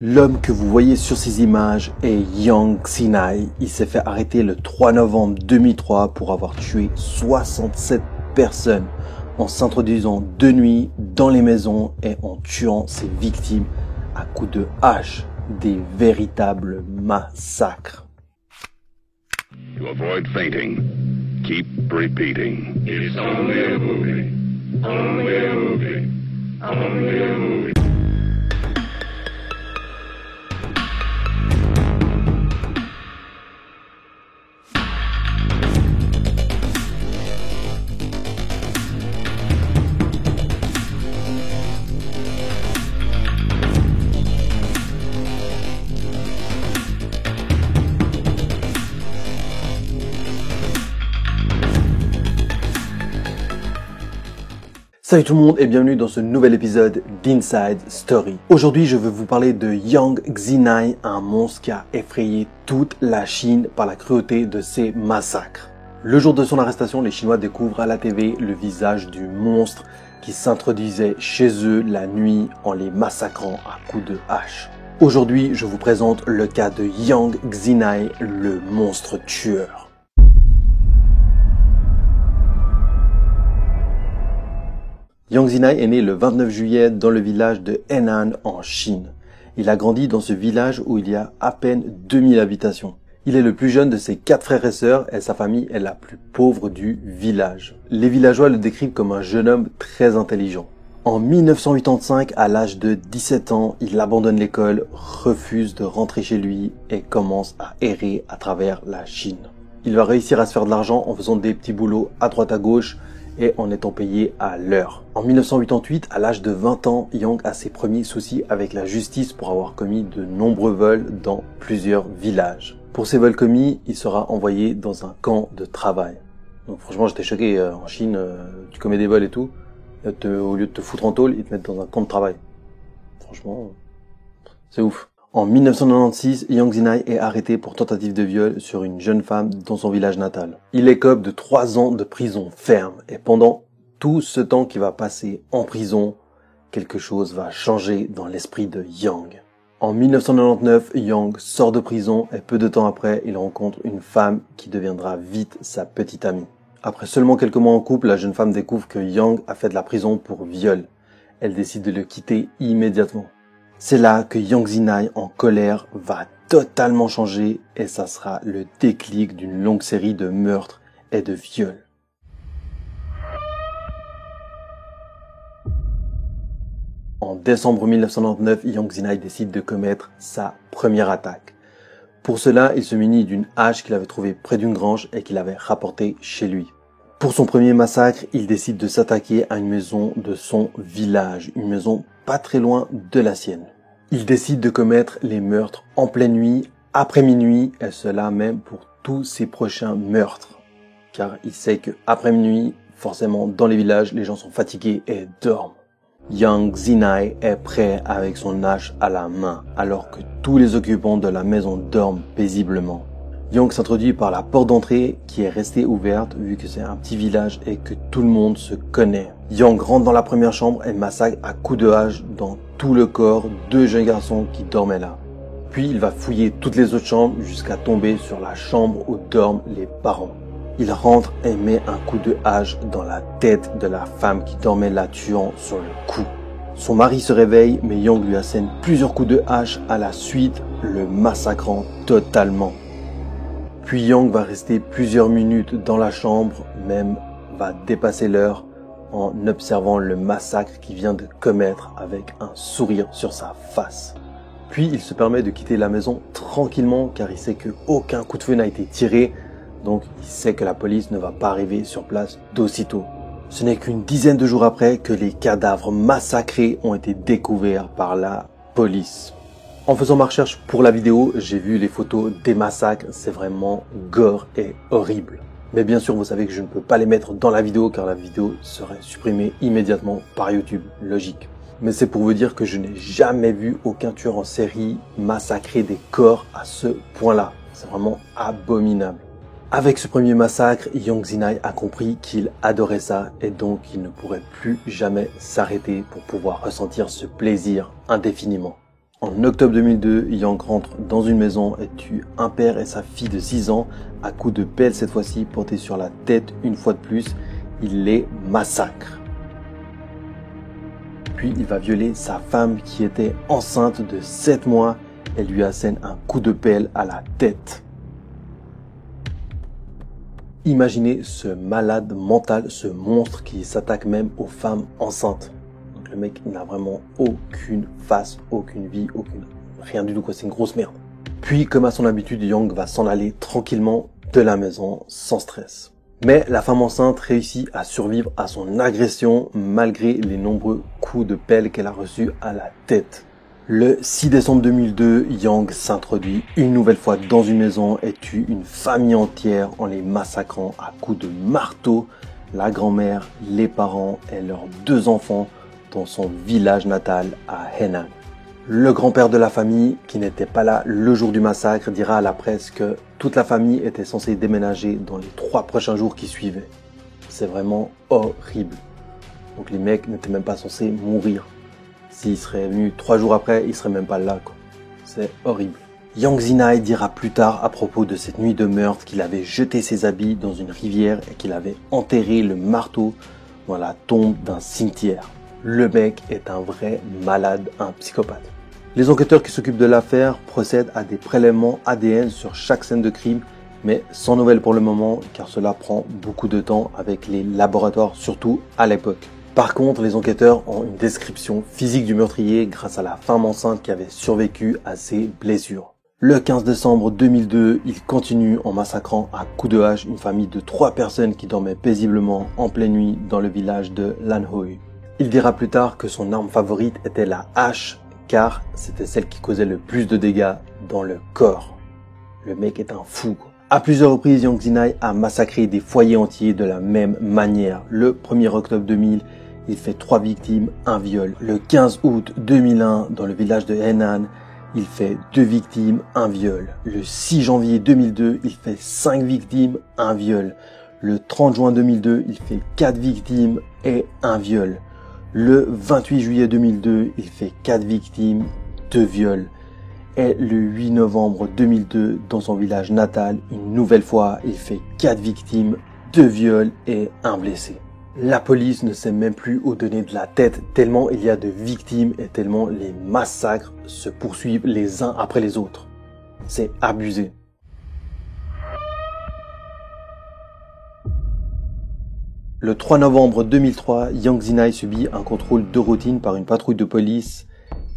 L'homme que vous voyez sur ces images est Yang Xinai. Il s'est fait arrêter le 3 novembre 2003 pour avoir tué 67 personnes en s'introduisant de nuit dans les maisons et en tuant ses victimes à coups de hache. Des véritables massacres. To avoid fainting, keep repeating. It's only a movie. Only a movie. Only a movie. Salut tout le monde et bienvenue dans ce nouvel épisode d'Inside Story. Aujourd'hui, je veux vous parler de Yang Xinai, un monstre qui a effrayé toute la Chine par la cruauté de ses massacres. Le jour de son arrestation, les Chinois découvrent à la TV le visage du monstre qui s'introduisait chez eux la nuit en les massacrant à coups de hache. Aujourd'hui, je vous présente le cas de Yang Xinai, le monstre tueur. Yang Xinai est né le 29 juillet dans le village de Henan en Chine. Il a grandi dans ce village où il y a à peine 2000 habitations. Il est le plus jeune de ses 4 frères et sœurs et sa famille est la plus pauvre du village. Les villageois le décrivent comme un jeune homme très intelligent. En 1985, à l'âge de 17 ans, il abandonne l'école, refuse de rentrer chez lui et commence à errer à travers la Chine. Il va réussir à se faire de l'argent en faisant des petits boulots à droite à gauche et en étant payé à l'heure. En 1988, à l'âge de 20 ans, Yang a ses premiers soucis avec la justice pour avoir commis de nombreux vols dans plusieurs villages. Pour ces vols commis, il sera envoyé dans un camp de travail. Donc franchement, j'étais choqué. En Chine, tu commets des vols et tout, au lieu de te foutre en tôle, ils te mettent dans un camp de travail. Franchement, c'est ouf. En 1996, Yang Xinai est arrêté pour tentative de viol sur une jeune femme dans son village natal. Il écope de 3 ans de prison ferme et pendant tout ce temps qu'il va passer en prison, quelque chose va changer dans l'esprit de Yang. En 1999, Yang sort de prison et peu de temps après, il rencontre une femme qui deviendra vite sa petite amie. Après seulement quelques mois en couple, la jeune femme découvre que Yang a fait de la prison pour viol. Elle décide de le quitter immédiatement. C'est là que Yang Xinai, en colère, va totalement changer et ça sera le déclic d'une longue série de meurtres et de viols. En décembre 1999, Yang Xinai décide de commettre sa première attaque. Pour cela, il se munit d'une hache qu'il avait trouvée près d'une grange et qu'il avait rapportée chez lui. Pour son premier massacre, il décide de s'attaquer à une maison de son village, une maison pas très loin de la sienne. Il décide de commettre les meurtres en pleine nuit, après minuit, et cela même pour tous ses prochains meurtres. Car il sait que après minuit, forcément dans les villages, les gens sont fatigués et dorment. Yang Xinai est prêt avec son hache à la main, alors que tous les occupants de la maison dorment paisiblement. Yang s'introduit par la porte d'entrée qui est restée ouverte vu que c'est un petit village et que tout le monde se connaît. Yang rentre dans la première chambre et massacre à coups de hache dans tout le corps 2 jeunes garçons qui dormaient là. Puis il va fouiller toutes les autres chambres jusqu'à tomber sur la chambre où dorment les parents. Il rentre et met un coup de hache dans la tête de la femme qui dormait là, tuant sur le coup. Son mari se réveille mais Yang lui assène plusieurs coups de hache à la suite, le massacrant totalement. Puis Yang va rester plusieurs minutes dans la chambre, même va dépasser l'heure en observant le massacre qu'il vient de commettre avec un sourire sur sa face. Puis il se permet de quitter la maison tranquillement car il sait qu'aucun coup de feu n'a été tiré, donc il sait que la police ne va pas arriver sur place d'aussitôt. Ce n'est qu'une dizaine de jours après que les cadavres massacrés ont été découverts par la police. En faisant ma recherche pour la vidéo, j'ai vu les photos des massacres, c'est vraiment gore et horrible. Mais bien sûr, vous savez que je ne peux pas les mettre dans la vidéo car la vidéo serait supprimée immédiatement par YouTube, logique. Mais c'est pour vous dire que je n'ai jamais vu aucun tueur en série massacrer des corps à ce point-là. C'est vraiment abominable. Avec ce premier massacre, Yang Xinai a compris qu'il adorait ça et donc il ne pourrait plus jamais s'arrêter pour pouvoir ressentir ce plaisir indéfiniment. En octobre 2002, Yang rentre dans une maison et tue un père et sa fille de 6 ans à coups de pelle cette fois-ci portés sur la tête une fois de plus. Il les massacre. Puis il va violer sa femme qui était enceinte de 7 mois et lui assène un coup de pelle à la tête. Imaginez ce malade mental, ce monstre qui s'attaque même aux femmes enceintes. Donc le mec, il n'a vraiment aucune face, aucune vie, rien du tout quoi, c'est une grosse merde. Puis comme à son habitude, Yang va s'en aller tranquillement de la maison sans stress. Mais la femme enceinte réussit à survivre à son agression malgré les nombreux coups de pelle qu'elle a reçus à la tête. Le 6 décembre 2002, Yang s'introduit une nouvelle fois dans une maison et tue une famille entière en les massacrant à coups de marteau, la grand-mère, les parents et leurs 2 enfants dans son village natal à Henan. Le grand-père de la famille, qui n'était pas là le jour du massacre, dira à la presse que toute la famille était censée déménager dans les 3 prochains jours qui suivaient. C'est vraiment horrible. Donc les mecs n'étaient même pas censés mourir. S'il serait venu 3 jours après, il serait même pas là, quoi. C'est horrible. Yang Zinai dira plus tard à propos de cette nuit de meurtre qu'il avait jeté ses habits dans une rivière et qu'il avait enterré le marteau dans la tombe d'un cimetière. Le mec est un vrai malade, un psychopathe. Les enquêteurs qui s'occupent de l'affaire procèdent à des prélèvements ADN sur chaque scène de crime, mais sans nouvelles pour le moment car cela prend beaucoup de temps avec les laboratoires, surtout à l'époque. Par contre, les enquêteurs ont une description physique du meurtrier grâce à la femme enceinte qui avait survécu à ses blessures. Le 15 décembre 2002, il continue en massacrant à coups de hache une famille de 3 personnes qui dormaient paisiblement en pleine nuit dans le village de Lanhoi. Il dira plus tard que son arme favorite était la hache car c'était celle qui causait le plus de dégâts dans le corps. Le mec est un fou, quoi. À plusieurs reprises, Yang Zinai a massacré des foyers entiers de la même manière. Le 1er octobre 2000, il fait 3 victimes, un viol. Le 15 août 2001, dans le village de Henan, il fait 2 victimes, un viol. Le 6 janvier 2002, il fait 5 victimes, un viol. Le 30 juin 2002, il fait 4 victimes et un viol. Le 28 juillet 2002, il fait 4 victimes, 2 viols. Et le 8 novembre 2002, dans son village natal, une nouvelle fois, il fait 4 victimes, 2 viols et un blessé. La police ne sait même plus où donner de la tête tellement il y a de victimes et tellement les massacres se poursuivent les uns après les autres. C'est abusé. Le 3 novembre 2003, Yang Zinai subit un contrôle de routine par une patrouille de police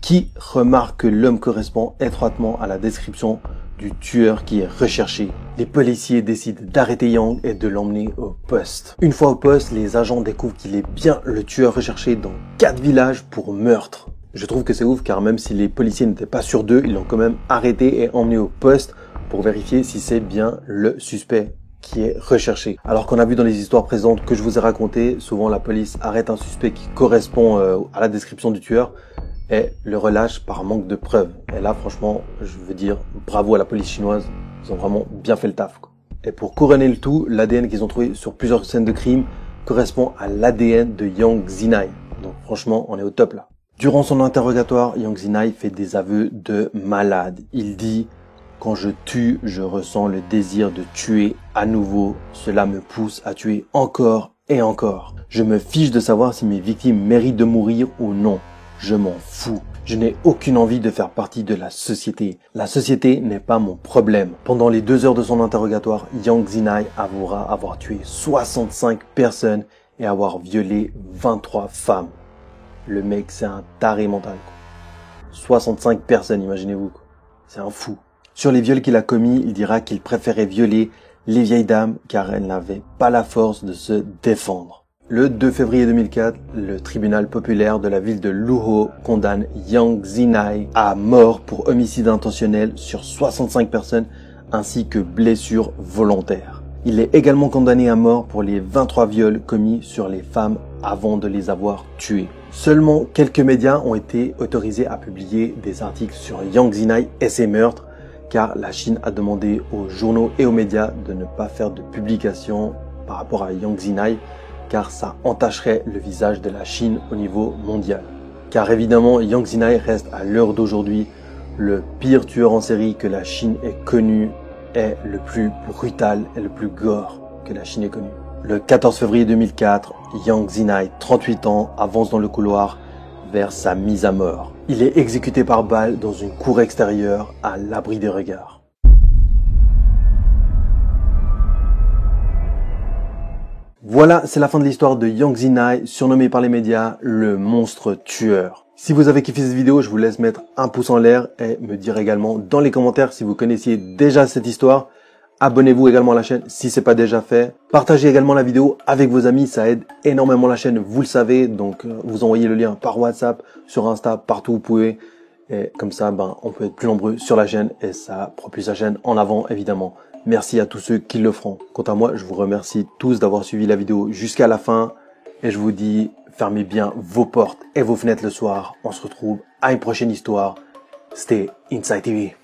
qui remarque que l'homme correspond étroitement à la description du tueur qui est recherché. Les policiers décident d'arrêter Yang et de l'emmener au poste. Une fois au poste, les agents découvrent qu'il est bien le tueur recherché dans 4 villages pour meurtre. Je trouve que c'est ouf car même si les policiers n'étaient pas sûrs d'eux, ils l'ont quand même arrêté et emmené au poste pour vérifier si c'est bien le suspect qui est recherché. Alors qu'on a vu dans les histoires présentes que je vous ai racontées, souvent la police arrête un suspect qui correspond à la description du tueur et le relâche par manque de preuves. Et là, franchement, je veux dire bravo à la police chinoise. Ils ont vraiment bien fait le taf, quoi. Et pour couronner le tout, l'ADN qu'ils ont trouvé sur plusieurs scènes de crime correspond à l'ADN de Yang Zinai. Donc franchement, on est au top là. Durant son interrogatoire, Yang Zinai fait des aveux de malade. Il dit « Quand je tue, je ressens le désir de tuer à nouveau. Cela me pousse à tuer encore et encore. Je me fiche de savoir si mes victimes méritent de mourir ou non. Je m'en fous. Je n'ai aucune envie de faire partie de la société. La société n'est pas mon problème. » Pendant les 2 heures de son interrogatoire, Yang Zinai avouera avoir tué 65 personnes et avoir violé 23 femmes. Le mec, c'est un taré mental, quoi. 65 personnes, imaginez-vous, quoi. C'est un fou. Sur les viols qu'il a commis, il dira qu'il préférait violer les vieilles dames car elles n'avaient pas la force de se défendre. Le 2 février 2004, le tribunal populaire de la ville de Luo condamne Yang Zinai à mort pour homicide intentionnel sur 65 personnes ainsi que blessures volontaires. Il est également condamné à mort pour les 23 viols commis sur les femmes avant de les avoir tuées. Seulement quelques médias ont été autorisés à publier des articles sur Yang Zinai et ses meurtres car la Chine a demandé aux journaux et aux médias de ne pas faire de publications par rapport à Yang Zinai car ça entacherait le visage de la Chine au niveau mondial. Car évidemment, Yang Zinai reste à l'heure d'aujourd'hui le pire tueur en série que la Chine ait connu et le plus brutal et le plus gore que la Chine ait connu. Le 14 février 2004, Yang Zinai, 38 ans, avance dans le couloir vers sa mise à mort. Il est exécuté par balle dans une cour extérieure à l'abri des regards. Voilà, c'est la fin de l'histoire de Yang Zinai, surnommé par les médias le monstre tueur. Si vous avez kiffé cette vidéo, je vous laisse mettre un pouce en l'air et me dire également dans les commentaires si vous connaissiez déjà cette histoire. Abonnez-vous également à la chaîne si c'est pas déjà fait. Partagez également la vidéo avec vos amis, ça aide énormément la chaîne, vous le savez. Donc vous envoyez le lien par WhatsApp, sur Insta, partout où vous pouvez. Et comme ça, on peut être plus nombreux sur la chaîne et ça propulse la chaîne en avant évidemment. Merci à tous ceux qui le feront. Quant à moi, je vous remercie tous d'avoir suivi la vidéo jusqu'à la fin. Et je vous dis, fermez bien vos portes et vos fenêtres le soir. On se retrouve à une prochaine histoire. C'était Inside TV.